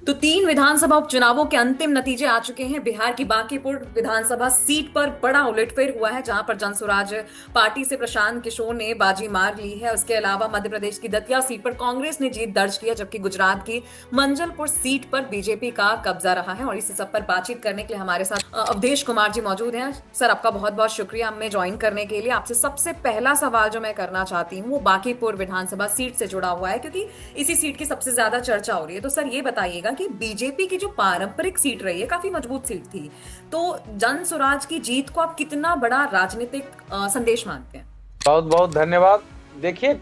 तो 3 विधानसभा उपचुनावों के अंतिम नतीजे आ चुके हैं। बिहार की बांकीपुर विधानसभा सीट पर बड़ा उलटफेर हुआ है, जहां पर जनसुराज पार्टी से प्रशांत किशोर ने बाजी मार ली है। उसके अलावा मध्य प्रदेश की दतिया सीट पर कांग्रेस ने जीत दर्ज की है, जबकि गुजरात की मंजलपुर सीट पर बीजेपी का कब्जा रहा है। और इस सब पर बातचीत करने के लिए हमारे साथ अवधेश कुमार जी मौजूद हैं। सर, आपका बहुत बहुत शुक्रिया हमें ज्वाइन करने के लिए। आपसे सबसे पहला सवाल जो मैं करना चाहती हूँ वो बांकीपुर विधानसभा सीट से जुड़ा हुआ है, क्योंकि इसी सीट की सबसे ज्यादा चर्चा हो रही है। तो सर, ये बताइएगा कि बीजेपी की जो पारंपरिक सीट रही है, काफी मजबूत सीट थी, तो जन स्वराज की जीत को आप कितना बड़ा राजनीतिक संदेश मानते हैं? बहुत बहुत धन्यवाद। देखिए,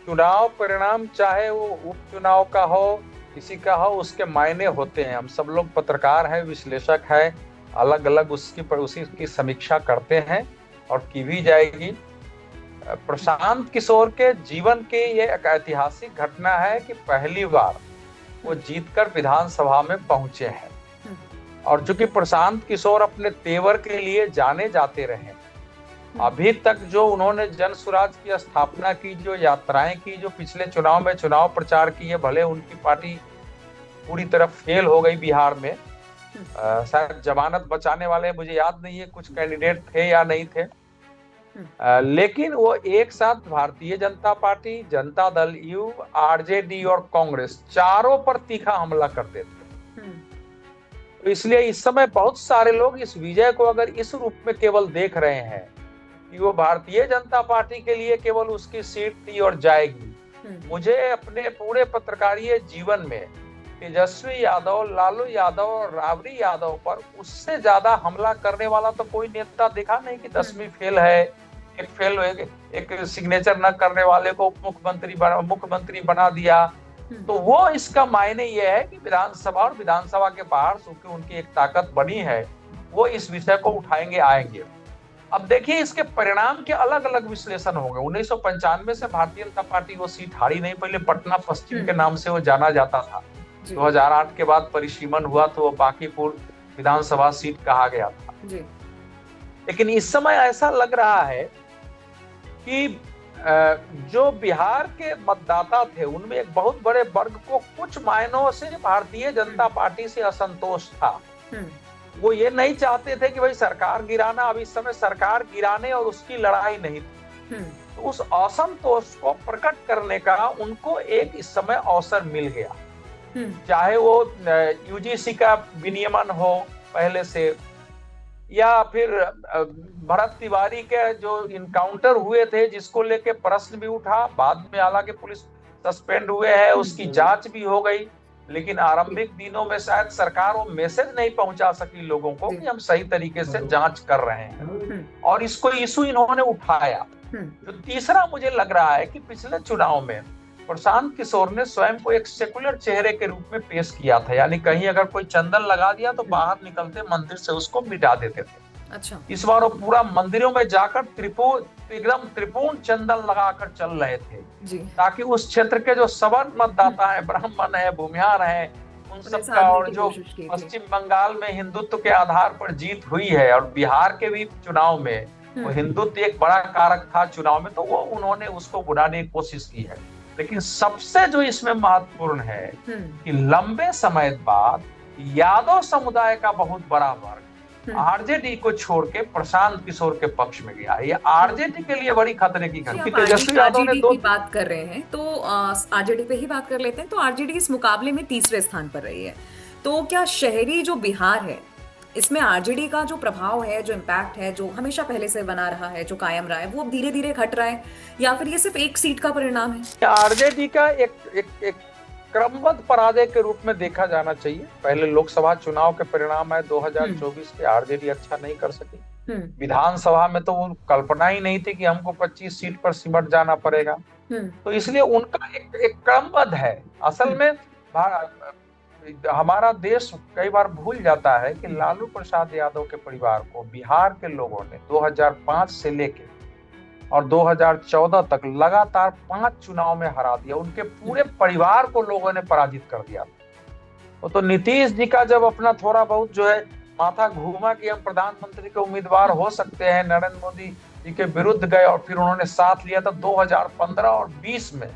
चुनाव परिणाम चाहे वो उपचुनाव का हो, किसी का हो, उसके मायने होते हैं। हम सब लोग पत्रकार हैं, विश्लेषक हैं, अलग अलग उसी की समीक्षा करते हैं और की भी जाएगी। प्रशांत किशोर के जीवन की ये एक ऐतिहासिक घटना है कि पहली बार वो जीतकर विधानसभा में पहुंचे हैं। और चूंकि प्रशांत किशोर अपने तेवर के लिए जाने जाते रहे, अभी तक जो उन्होंने जन स्वराज की स्थापना की, जो यात्राएं की, जो पिछले चुनाव में चुनाव प्रचार किए, भले उनकी पार्टी पूरी तरह फेल हो गई बिहार में। शायद जमानत बचाने वाले मुझे याद नहीं है कुछ कैंडिडेट थे या नहीं थे, लेकिन वो एक साथ Bharatiya Janata party, Janata Dal you, RJD और कांग्रेस चारों पर तीखा हमला करते थे। तो इसलिए इस समय बहुत सारे लोग इस विजय को अगर इस रूप में केवल देख रहे हैं कि वो भारतीय जनता पार्टी के लिए केवल उसकी सीट थी और जाएगी। मुझे अपने पूरे पत्रकारीय जीवन में तेजस्वी यादव, लालू यादव और राबड़ी यादव पर उससे ज्यादा हमला करने वाला तो कोई नेता देखा नहीं कि 10वीं फेल है, एक सिग्नेचर न करने वाले को मुख्यमंत्री बना दिया। तो वो इसका मायने ये है कि विधानसभा और विधानसभा के बाहर चूंकि उनकी एक ताकत बनी है, वो इस विषय को उठाएंगे, आएंगे। अब देखिए, इसके परिणाम के अलग अलग विश्लेषण होंगे। 1995 से भारतीय जनता पार्टी वो सीट हारी नहीं, पहले पटना पश्चिम के नाम से वो जाना जाता था। 2008 के बाद परिसीमन हुआ तो वो बांकीपुर विधानसभा सीट कहा गया था। लेकिन इस समय ऐसा लग रहा है कि जो बिहार के मतदाता थे उनमें एक बहुत बड़े वर्ग को कुछ मायनों से भारतीय जनता पार्टी से असंतोष था। वो ये नहीं चाहते थे कि भाई सरकार गिराना, अब इस समय सरकार गिराने और उसकी लड़ाई नहीं थी। तो उस असंतोष को प्रकट करने का उनको एक इस समय अवसर मिल गया। चाहे वो यूजीसी का विनियमन हो पहले से, या फिर भरत तिवारी के जो इनकाउंटर हुए थे जिसको लेके प्रश्न भी उठा, बाद में हालांकि पुलिस सस्पेंड हुए हैं, उसकी जांच भी हो गई, लेकिन आरंभिक दिनों में शायद सरकार वो मैसेज नहीं पहुंचा सकी लोगों को कि हम सही तरीके से जांच कर रहे हैं, और इसको इशू इन्होंने उठाया। तो तीसरा मुझे लग रहा है कि पिछले चुनाव में प्रशांत किशोर ने स्वयं को एक सेकुलर चेहरे के रूप में पेश किया था, यानी कहीं अगर कोई चंदन लगा दिया तो बाहर निकलते मंदिर से उसको मिटा देते थे। अच्छा। इस बार वो पूरा मंदिरों में जाकर एकदम त्रिपुण चंदन लगाकर चल रहे थे जी, ताकि उस क्षेत्र के जो सवर्ण मतदाता है, ब्राह्मण है, भूमिहार है, उन सबका, और जो पश्चिम बंगाल में हिंदुत्व के आधार पर जीत हुई है और बिहार के भी चुनाव में वो हिंदुत्व एक बड़ा कारक था चुनाव में, तो वो उन्होंने उसको बुलाने की कोशिश की है। लेकिन सबसे जो इसमें महत्वपूर्ण है कि लंबे समय बाद यादव समुदाय का बहुत बड़ा वर्ग आरजेडी को छोड़ के प्रशांत किशोर के पक्ष में गया। ये आरजेडी के लिए बड़ी खतरे की घटना। तेजस्वी यादव ने की बात कर रहे हैं तो आरजेडी पे ही बात कर लेते हैं। तो आरजेडी इस मुकाबले में तीसरे स्थान पर रही है, तो क्या शहरी जो बिहार है इसमें आरजेडी का जो प्रभाव है, जो इम्पैक्ट है, जो हमेशा पहले से बना रहा है, जो कायम रहा है, वो धीरे धीरे घट रहा है, या फिर ये सिर्फ एक सीट का परिणाम है? आरजेडी का एक क्रमबद्ध पराजय के रूप में देखा जाना चाहिए। पहले लोकसभा चुनाव के परिणाम है 2024 के, आरजेडी अच्छा नहीं कर सकी। विधानसभा में तो वो कल्पना ही नहीं थी कि हमको 25 सीट पर सिमट जाना पड़ेगा। तो इसलिए उनका एक क्रमबद्ध है। असल में हमारा देश कई बार भूल जाता है कि लालू प्रसाद यादव के परिवार को बिहार के लोगों ने 2005 से लेके और 2014 तक लगातार 5 चुनाव में हरा दिया। उनके पूरे परिवार को लोगों ने पराजित कर दिया। तो नीतीश जी का जब अपना थोड़ा बहुत जो है माथा घूमा कि हम प्रधानमंत्री के उम्मीदवार हो सकते हैं, नरेंद्र मोदी जी के विरुद्ध गए और फिर उन्होंने साथ लिया, तो 2015 और 20 में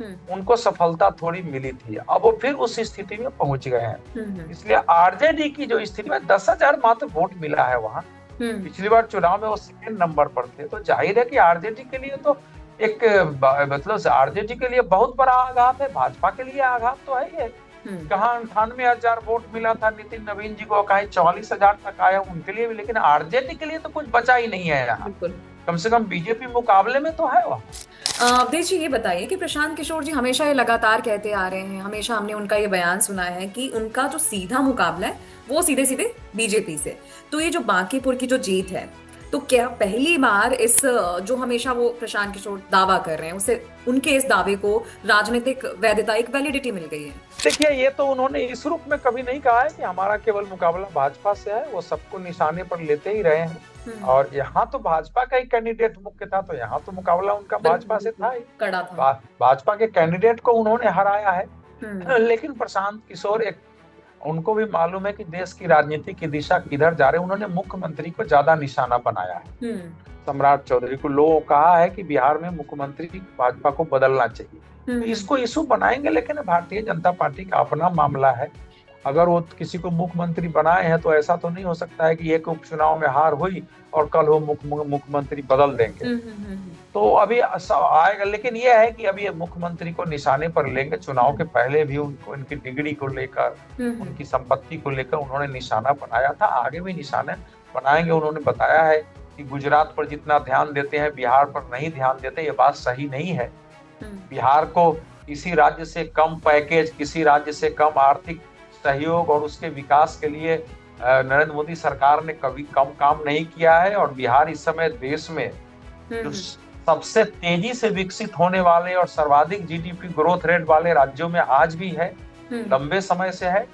उनको सफलता थोड़ी मिली थी, अब वो फिर उस स्थिति में पहुंच गए हैं। इसलिए आरजेडी की जो स्थिति में 10,000 मात्र वोट मिला है वहां, पिछली बार चुनाव में वो सेकेंड नंबर पर थे, तो जाहिर है कि आरजेडी के लिए तो एक मतलब आरजेडी के लिए बहुत बड़ा आघात है, भाजपा के लिए आघात तो है ये। कहाँ 98,000 वोट मिला था नितिन नवीन जी को, कहीं 44,000 तक आया उनके लिए भी, लेकिन आरजेडी के लिए तो कुछ बचा ही नहीं है यहाँ। कम से कम बीजेपी मुकाबले में तो है वहाँ। अवधेश जी, ये बताइए कि प्रशांत किशोर जी हमेशा ये लगातार कहते आ रहे हैं, हमेशा हमने उनका ये बयान सुना है कि उनका जो सीधा मुकाबला है वो सीधे सीधे बीजेपी से। तो ये जो बांकीपुर की जो जीत है, तो क्या पहली बार इस जो हमेशा वो प्रशांत किशोर दावा कर रहे हैं उसे, उनके इस दावे को राजनीतिक वैधता, एक वैलिडिटी मिल गई है? देखिए, ये तो उन्होंने इस रूप में कभी नहीं कहा है कि हमारा केवल मुकाबला भाजपा से है, वो सबको निशाने पर लेते ही रहे हैं। और यहाँ तो भाजपा का ही कैंडिडेट मुख्य था, तो यहाँ तो मुकाबला उनका भाजपा से था ही, कड़ा था। भाजपा के कैंडिडेट को उन्होंने हराया है। लेकिन प्रशांत किशोर एक, उनको भी मालूम है कि देश की राजनीति की दिशा किधर जा रही है, उन्होंने मुख्यमंत्री को ज्यादा निशाना बनाया है। सम्राट चौधरी को लोगों कहा है कि बिहार में मुख्यमंत्री भाजपा को बदलना चाहिए, तो इसको इशू बनाएंगे। लेकिन भारतीय जनता पार्टी का अपना मामला है, अगर वो किसी को मुख्यमंत्री बनाए हैं तो ऐसा तो नहीं हो सकता है कि एक उपचुनाव में हार हुई और कल वो मुख्यमंत्री बदल देंगे। तो अभी आएगा, लेकिन ये है कि अभी ये मुख्यमंत्री को निशाने पर लेंगे। चुनाव के पहले भी उनको इनकी डिग्री को लेकर, उनकी संपत्ति को लेकर उन्होंने निशाना बनाया था, आगे भी निशाने बनाएंगे। उन्होंने बताया है कि गुजरात पर जितना ध्यान देते हैं बिहार पर नहीं ध्यान देते, ये बात सही नहीं है। बिहार को किसी राज्य से कम पैकेज, किसी राज्य से कम आर्थिक सहयोग और उसके विकास के लिए नरेंद्र मोदी सरकार ने कभी कम काम नहीं किया है। और बिहार इस समय देश में जो सबसे तेजी से विकसित होने वाले और सर्वाधिक जीडीपी ग्रोथ रेट वाले राज्यों में आज भी है, लंबे समय से है,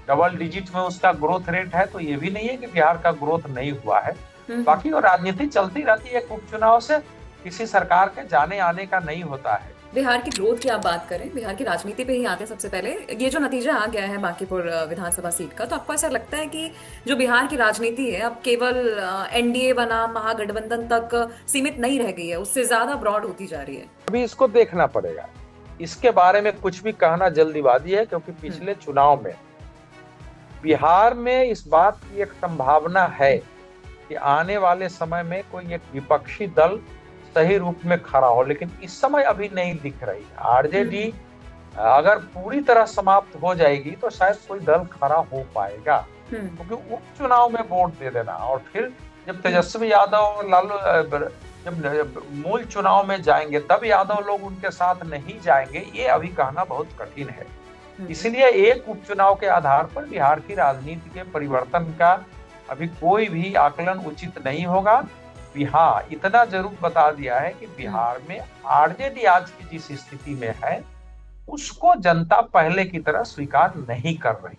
डबल डिजिट में उसका ग्रोथ रेट है। तो ये भी नहीं है कि बिहार का ग्रोथ नहीं हुआ है। बाकी वो राजनीति चलती रहती है, उपचुनाव से किसी सरकार के जाने आने का नहीं होता है। बिहार की ग्रोथ की आप बात करें, बिहार की राजनीति पे ही आते हैं। सबसे पहले ये जो नतीजा आ गया है बांकीपुर विधानसभा सीट का, तो आपको ऐसा लगता है कि जो बिहार की राजनीति है अब केवल एनडीए बनाम महागठबंधन तक सीमित नहीं रह गई है, उससे ज्यादा ब्रॉड होती जा रही है? अभी इसको देखना पड़ेगा, इसके बारे में कुछ भी कहना जल्दीबाजी है, क्योंकि पिछले चुनाव में बिहार में इस बात की एक संभावना है कि आने वाले समय में कोई एक विपक्षी दल सही रूप में खड़ा हो, लेकिन इस समय अभी नहीं दिख रही। आरजेडी अगर पूरी तरह समाप्त हो जाएगी तो शायद कोई दल खड़ा हो पाएगा, क्योंकि उपचुनाव में वोट दे देना और फिर जब तेजस्वी यादव और लालू जब मूल चुनाव में जाएंगे तब यादव लोग उनके साथ नहीं जाएंगे, ये अभी कहना बहुत कठिन है। इसलिए एक उपचुनाव के आधार पर बिहार की राजनीति के परिवर्तन का अभी कोई भी आकलन उचित नहीं होगा। हाँ, इतना जरूर बता दिया है कि बिहार में आरजेडी आज की जिस स्थिति में है उसको जनता पहले की तरह स्वीकार नहीं कर रही,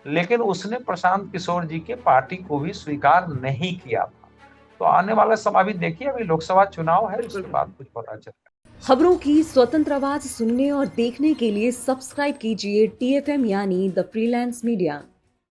लेकिन उसने प्रशांत किशोर जी के पार्टी को भी स्वीकार नहीं किया था। तो आने वाला समय भी देखिए, अभी लोकसभा चुनाव है, उसके बाद कुछ पता चलेगा। खबरों की स्वतंत्र आवाज सुनने और देखने के लिए सब्सक्राइब कीजिए TFM यानी द फ्रीलांस मीडिया।